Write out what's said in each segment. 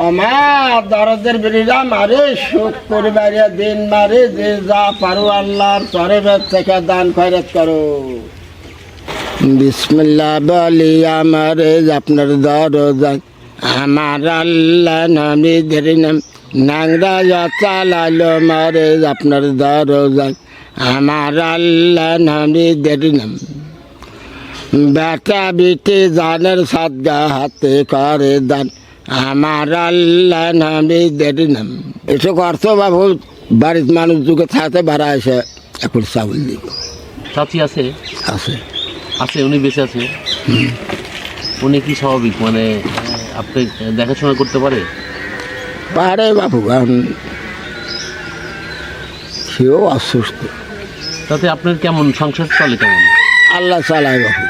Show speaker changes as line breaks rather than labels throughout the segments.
আমার দরদের বিরিরা মারে সুখ পরিবারে দিন মারে যে যা পারো আল্লাহর তরফের থেকে দান খয়রাত করো। বিসমিল্লাহ বলি আমার আপনার দরজা আমার আল্লাহ নবীদের নাম নাংরা চালালো মারে আপনার দরজা আমার আল্লাহ নবীদের নাম বেটা বিটি জানের সাদগা হাতে করে দান আমার আল্লাহ নবীদের নাম। এসব করছো বাবু বাড়ির মানুষ যুগে থাকতে বাড়া এসে এখন চাউল দিব।
চাচি আছে?
আছে
আছে, উনি বেঁচে আছে। উনি কি স্বাভাবিক, মানে আপনি দেখাশোনা করতে পারে?
পারে বাবু, কারণ সেও অসুস্থ।
তাতে আপনার কেমন সংসার চলে, কেমন?
আল্লাহ চালায় বাবু।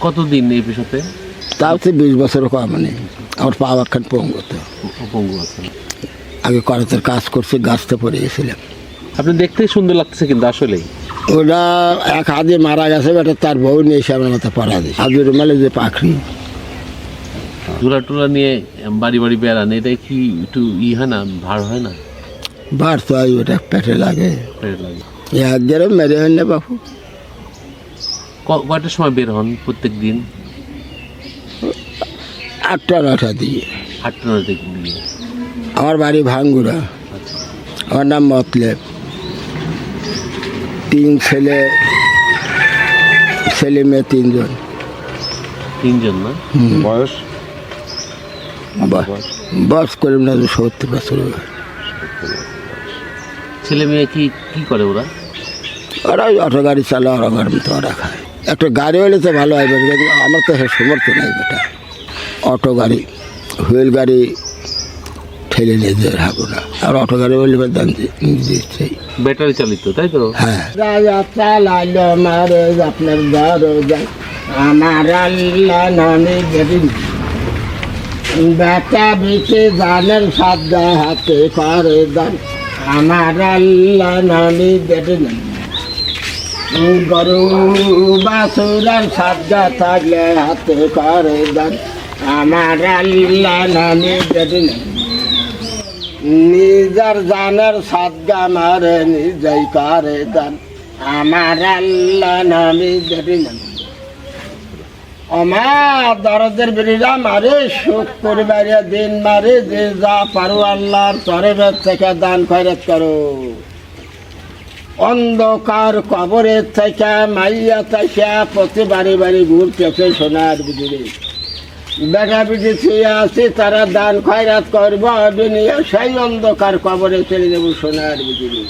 কতদিন এই পেশাতে?
তাও তো 20 বছর কম নেই। আমার পা একখান
পঙ্গু আছে।
আগে করাতের কাজ করছে, গাছতে পড়ে গেছিলাম।
আপনি দেখতে সুন্দর লাগতেছে কিন্তু আসলেই।
ওটা এক হাতে মারা গেছে, বেটা তার বউ নিয়ে এসে আমার মাথা পড়া দিয়েছে। হাজুর রুমালে যে পাখরি
জোড়া টোলা নিয়ে বাড়ি বাড়ি বেড়ান, এটা কি একটু হয় না, ভার হয় না?
ভার তো ওটা পেটে লাগে,
পেটে লাগে।
এক গেলে মেরে হয় না বাবু।
কয়টার সময় বের হন প্রত্যেক দিন?
8টা 9টা দিয়ে।
8টা 9টা দিয়ে।
আমার বাড়ি ভাঙ্গুরা। আমার নাম মতলেব। 3 ছেলে মেয়ে 3জন।
3জন না?
বয়স করলাম না 70 বছর।
ছেলে মেয়ে কি করে ওরা?
ওরা ওই অটো গাড়ি চালা, ওরা ঘর মতো ওরা খায়। একটা গাড়ি হলে তো ভালো হয়, আমার তো সমর্থ নাই বেটা। অটো গাড়ি, হুইল গাড়ি ঠেলে নিয়ে যেতে হবে না। আর অটো গাড়ি হলে দাম দিচ্ছে
ব্যাটারি চালিত, তাই তো?
হ্যাঁ। রাজা চালাইলো মারে আপনার দরজা আমার আল্লাহ নবীদের বেটা বিটি জানের সাদা হাতে করে দান আমার আল্লাহ নবীদের গরু বাছুরের সাদা থাকলে হাতে করে দান আমার আল্লাহ নবীদের নিজের জানের সাদগা মারে নিজেই করে দান আমার আল্লাহ নবীদের আমার দরদের বিরিরা মারে সুখ পরিবারে দিন মারে যে যা পারো আল্লাহর তরফের থেকে দান খয়রাত করো। অন্ধকার কবরের থেকে মাইয়া থেকে প্রতি বাড়ি বাড়ি ঘুরতেছে সোনার বিদিরে। বেটা বিটি ছুঁয়ে আছে, তারা দান খয়রাত করবো দুনিয়া, সেই অন্ধকার কবরে চলে যাবো সোনার বিদিরে।